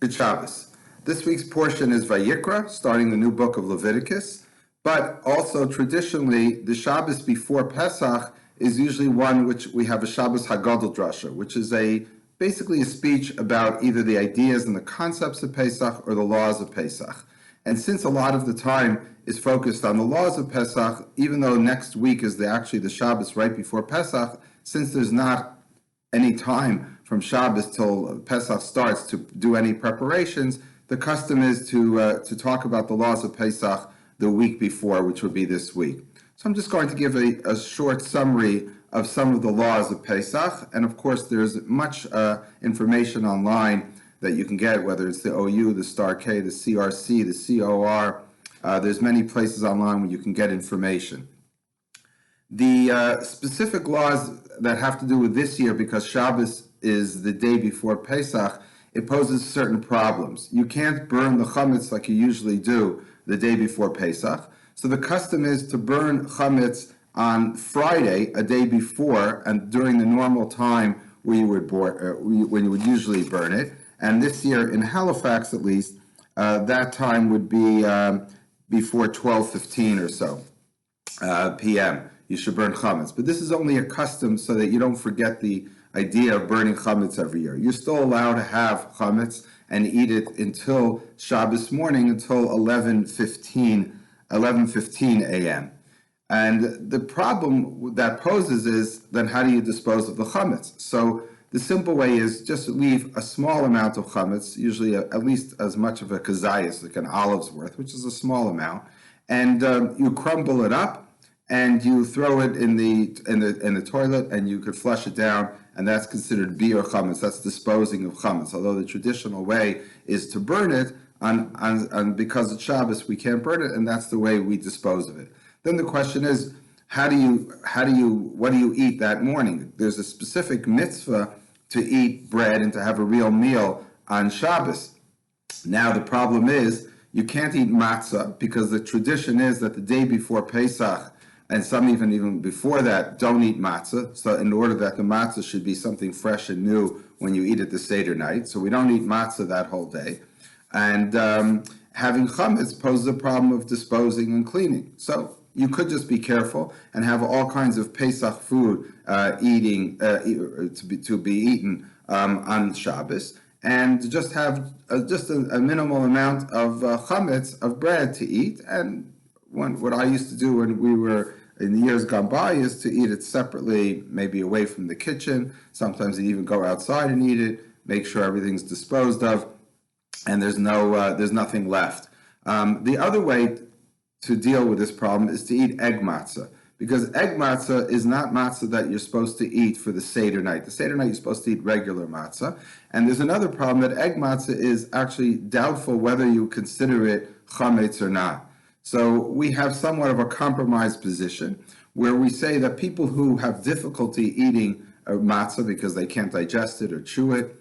Good Shabbos. This week's portion is Vayikra, starting the new book of Leviticus, but also traditionally the Shabbos before Pesach is usually one which we have a Shabbos Hagadol drasha, which is basically a speech about either the ideas and the concepts of Pesach or the laws of Pesach. And since a lot of the time is focused on the laws of Pesach, even though next week is actually the Shabbos right before Pesach, since there's not any time from Shabbos till Pesach starts to do any preparations, the custom is to talk about the laws of Pesach the week before, which would be this week. So I'm just going to give a short summary of some of the laws of Pesach, and of course there's much information online that you can get, whether it's the OU, the Star K, the CRC, the COR. There's many places online where you can get information. The specific laws that have to do with this year, because Shabbos is the day before Pesach, it poses certain problems. You can't burn the chametz like you usually do the day before Pesach. So the custom is to burn chametz on Friday, a day before, and during the normal time where you would when you would usually burn it. And this year in Halifax, at least, that time would be before 12:15 or so p.m. You should burn chametz. But this is only a custom so that you don't forget the idea of burning chametz every year. You're still allowed to have chametz and eat it until Shabbos morning, until 11:15 a.m. And the problem that poses is, then how do you dispose of the chametz? So the simple way is just leave a small amount of chametz, usually at least as much of a kazayas, like an olive's worth, which is a small amount, and you crumble it up and you throw it in the toilet, and you could flush it down, and that's considered biur chametz. That's disposing of chametz. Although the traditional way is to burn it, on because it's Shabbos we can't burn it, and that's the way we dispose of it. Then the question is, what do you eat that morning? There's a specific mitzvah to eat bread and to have a real meal on Shabbos. Now the problem is you can't eat matzah, because the tradition is that the day before Pesach, and some even before that, don't eat matzah. So in order that the matzah should be something fresh and new when you eat it the Seder night. So we don't eat matzah that whole day. And having chametz poses a problem of disposing and cleaning. So you could just be careful and have all kinds of Pesach food to be eaten on Shabbos, and just have just a minimal amount of chametz, of bread to eat. And what I used to do when we were in the years gone by is to eat it separately, maybe away from the kitchen. Sometimes you even go outside and eat it, make sure everything's disposed of, and there's nothing left. The other way to deal with this problem is to eat egg matzah, because egg matzah is not matzah that you're supposed to eat for the Seder night. The Seder night you're supposed to eat regular matzah. And there's another problem, that egg matzah is actually doubtful whether you consider it chametz or not. So we have somewhat of a compromised position where we say that people who have difficulty eating matzah because they can't digest it or chew it,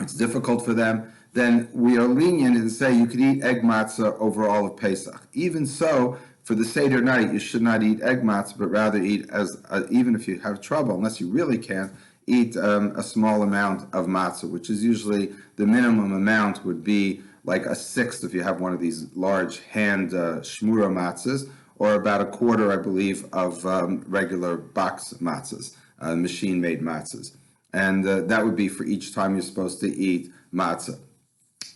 it's difficult for them, then we are lenient and say you could eat egg matzah over all of Pesach. Even so, for the Seder night, you should not eat egg matzah, but rather eat, even if you have trouble, unless you really can't, eat a small amount of matzah, which is usually the minimum amount would be like a sixth if you have one of these large hand shmura matzahs, or about a quarter, I believe, of regular box matzahs, machine-made matzahs. And that would be for each time you're supposed to eat matzah.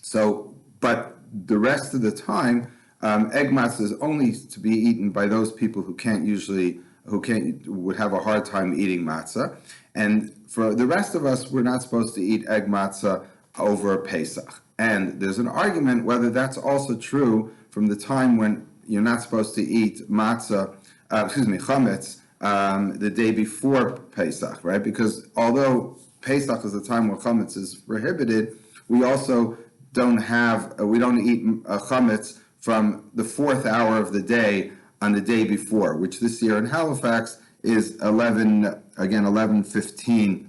So, but the rest of the time, egg matzah is only to be eaten by those people who would have a hard time eating matzah. And for the rest of us, we're not supposed to eat egg matzah over Pesach. And there's an argument whether that's also true from the time when you're not supposed to eat chametz, the day before Pesach, right? Because although Pesach is the time where chametz is prohibited, we also don't eat chametz from the 4th hour of the day on the day before, which this year in Halifax is 11:15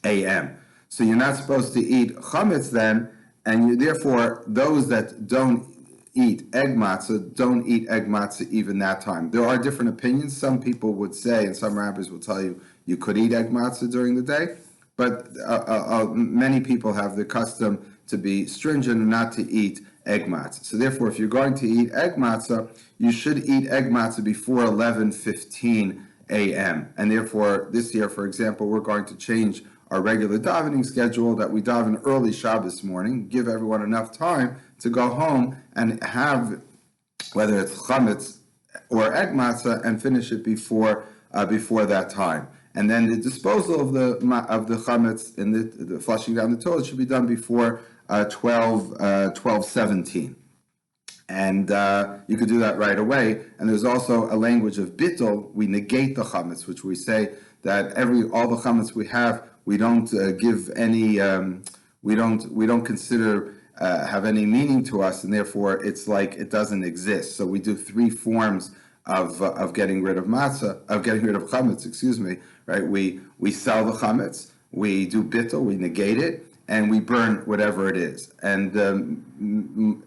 a.m. So you're not supposed to eat chametz then, and therefore those that don't eat egg matzah don't eat egg matzah even that time. There are different opinions. Some people would say, and some rabbis will tell you, you could eat egg matzah during the day. but many people have the custom to be stringent and not to eat egg matzah. So therefore, if you're going to eat egg matzah, you should eat egg matzah before 11:15 a.m. And therefore, this year, for example, we're going to change our regular davening schedule that we daven early Shabbos morning, give everyone enough time to go home and have, whether it's chametz or egg matzah, and finish it before that time. And then the disposal of the chametz in the flushing down the toilet should be done before 12:17. And you could do that right away. And there's also a language of bittul. We negate the chametz, which we say that all the chametz we have, we don't give any, we don't consider have any meaning to us, and therefore it's like it doesn't exist. So we do three forms of getting rid of chametz. Excuse me. Right? We sell the chametz, we do bittul, we negate it, and we burn whatever it is. And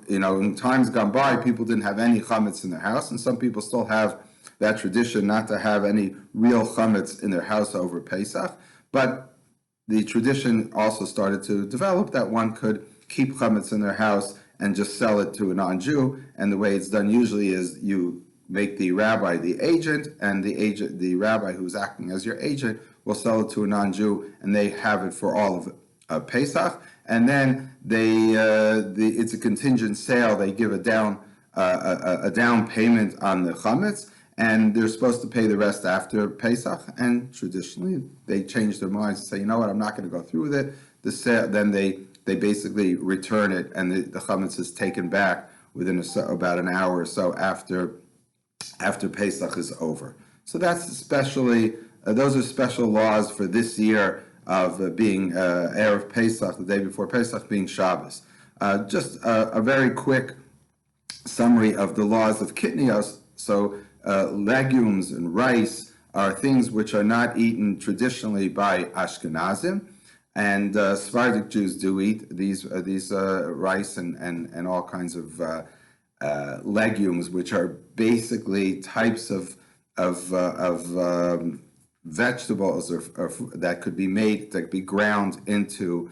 in times gone by, people didn't have any chametz in their house, and some people still have that tradition not to have any real chametz in their house over Pesach. But the tradition also started to develop that one could keep chametz in their house and just sell it to a non-Jew. And the way it's done usually is you make the rabbi the agent, and the rabbi who's acting as your agent will sell it to a non-Jew, and they have it for all of Pesach. And then it's a contingent sale. They give a down payment on the chametz, and they're supposed to pay the rest after Pesach. And traditionally, they change their minds and say, you know what, I'm not going to go through with it. The sale, then they basically return it, and the chametz is taken back within about an hour or so after Pesach is over. So that's those are special laws for this year of being Erev Pesach, the day before Pesach, being Shabbos. Just a very quick summary of the laws of kitnios. So legumes and rice are things which are not eaten traditionally by Ashkenazim, and Sephardic Jews do eat these rice and all kinds of legumes, which are basically types of vegetables that could be ground into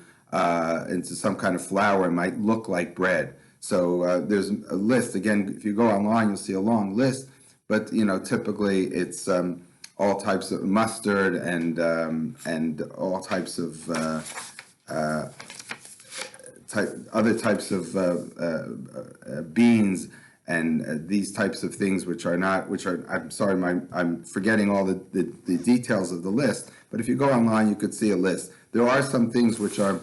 some kind of flour and might look like bread. So there's a list. Again, if you go online, you'll see a long list. But typically it's all types of mustard and all types of other types of beans and these types of things, I'm sorry, I'm forgetting all the details of the list, but if you go online, you could see a list. There are some things which are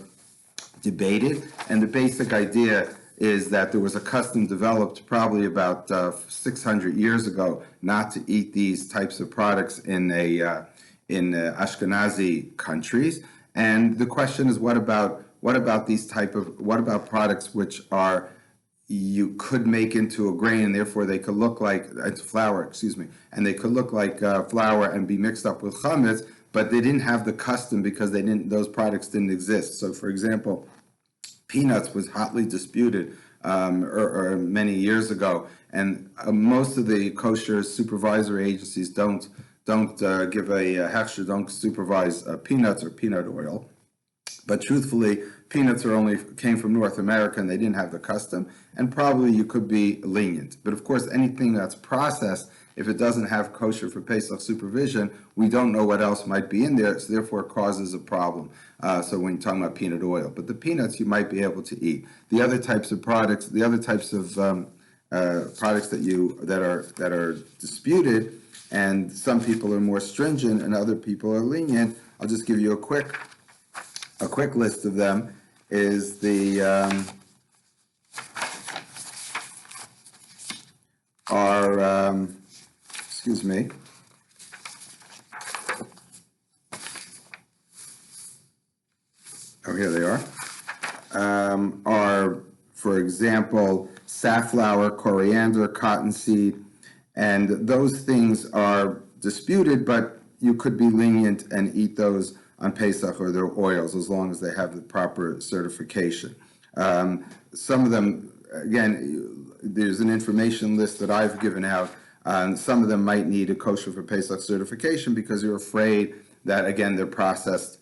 debated, and the basic idea is that there was a custom developed probably about 600 years ago not to eat these types of products in Ashkenazi countries. And the question is, what about products which are you could make into a grain, and therefore they could look like it's flour, and they could look like flour and be mixed up with chametz, but they didn't have the custom because those products didn't exist. So, for example, peanuts was hotly disputed or many years ago, and most of the kosher supervisory agencies don't give a hechsher, don't supervise peanuts or peanut oil. But truthfully, peanuts came from North America, and they didn't have the custom, and probably you could be lenient. But of course, anything that's processed, if it doesn't have kosher for Pesach supervision, we don't know what else might be in there, so therefore it causes a problem. So when you're talking about peanut oil, but the peanuts you might be able to eat. The other types of products, products that are disputed, and some people are more stringent and other people are lenient. I'll just give you a quick list of them. Is excuse me. Oh, here they are. Are, for example, safflower, coriander, cottonseed, and those things are disputed, but you could be lenient and eat those on Pesach or their oils as long as they have the proper certification. Some of them, again, there's an information list that I've given out. Some of them might need a kosher for Pesach certification because you're afraid that, again, they're processed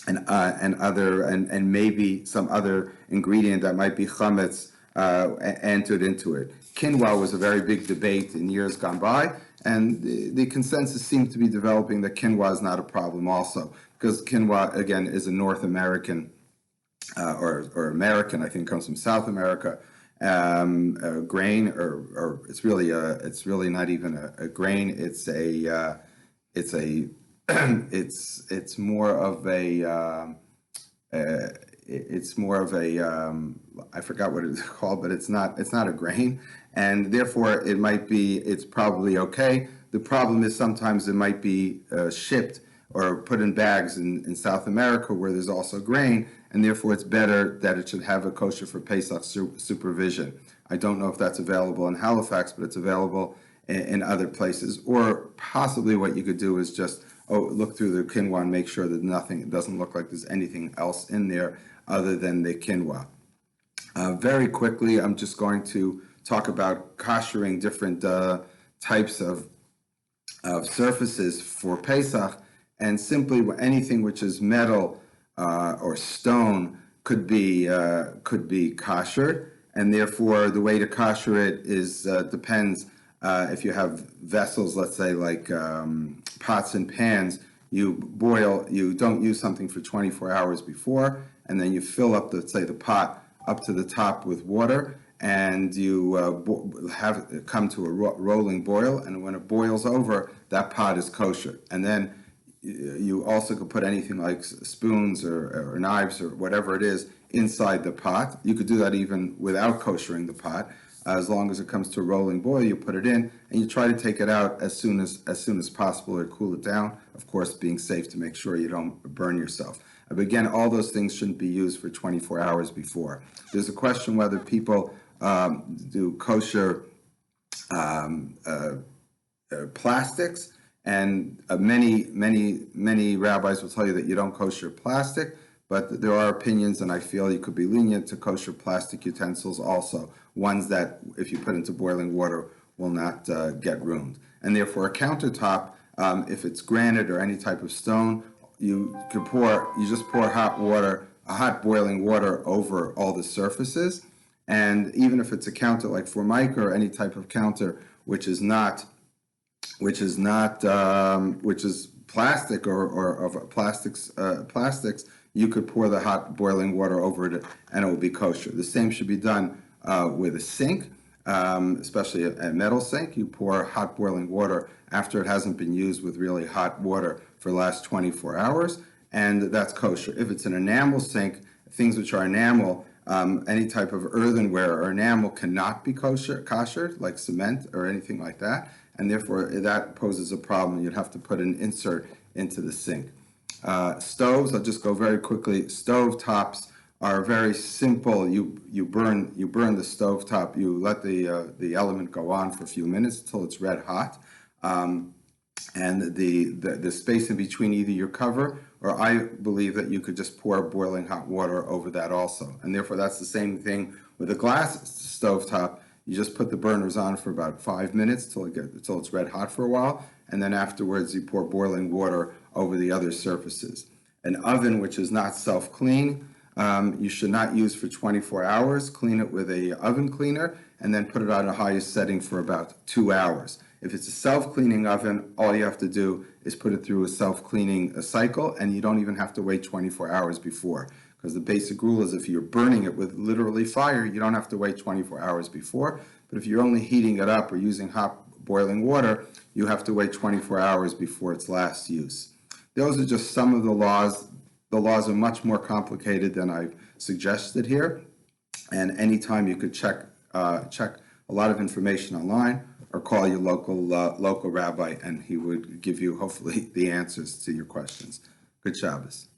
and maybe some other ingredient that might be chametz entered into it. Quinoa was a very big debate in years gone by, and the consensus seemed to be developing that quinoa is not a problem also, because quinoa, again, is a North American or American, I think comes from South America, grain, or it's really not even a grain. It's a it's more of a I forgot what it's called, but it's not a grain, and therefore it's probably okay. The problem is sometimes it might be shipped or put in bags in South America where there's also grain, and therefore it's better that it should have a kosher for Pesach supervision. I don't know if that's available in Halifax, but it's available in other places. Or possibly what you could do is just look through the quinoa and make sure that it doesn't look like there's anything else in there other than the quinoa. Very quickly, I'm just going to talk about koshering different types of surfaces for Pesach, and simply anything which is metal or stone could be kosher, and therefore the way to kosher it is depends. If you have vessels, let's say like pots and pans, you don't use something for 24 hours before, and then you fill up, let's say, the pot up to the top with water, and you have it come to a rolling boil, and when it boils over, that pot is kosher. And then you also could put anything like spoons or knives or whatever it is inside the pot. You could do that even without koshering the pot. As long as it comes to a rolling boil, you put it in, and you try to take it out as soon as possible or cool it down. Of course, being safe to make sure you don't burn yourself. But again, all those things shouldn't be used for 24 hours before. There's a question whether people do kosher plastics, and many rabbis will tell you that you don't kosher plastic, but there are opinions, and I feel you could be lenient to kosher plastic utensils also, ones that if you put into boiling water will not get ruined. And therefore a countertop, if it's granite or any type of stone, you just pour hot boiling water over all the surfaces. And even if it's a counter like Formica or any type of counter which is plastic or of plastics, you could pour the hot boiling water over it and it will be kosher. The same should be done with a sink, especially a metal sink. You pour hot boiling water after it hasn't been used with really hot water for the last 24 hours, and that's kosher. If it's an enamel sink, things which are enamel, any type of earthenware or enamel cannot be kosher, like cement or anything like that, and therefore that poses a problem. You'd have to put an insert into the sink. Stoves, I'll just go very quickly. Stove tops are very simple. You burn the stove top. You let the element go on for a few minutes until it's red hot, and the space in between either your cover, or I believe that you could just pour boiling hot water over that also. And therefore that's the same thing with a glass stove top. You just put the burners on for about 5 minutes till it's red hot for a while, and then afterwards you pour boiling water over the other surfaces. An oven which is not self-clean, you should not use for 24 hours. Clean it with a oven cleaner and then put it on a highest setting for about 2 hours. If it's a self-cleaning oven, all you have to do is put it through a self-cleaning cycle, and you don't even have to wait 24 hours before. Because the basic rule is if you're burning it with literally fire, you don't have to wait 24 hours before. But if you're only heating it up or using hot boiling water, you have to wait 24 hours before its last use. Those are just some of the laws. The laws are much more complicated than I've suggested here. And anytime you could check a lot of information online, or call your local rabbi, and he would give you hopefully the answers to your questions. Good Shabbos.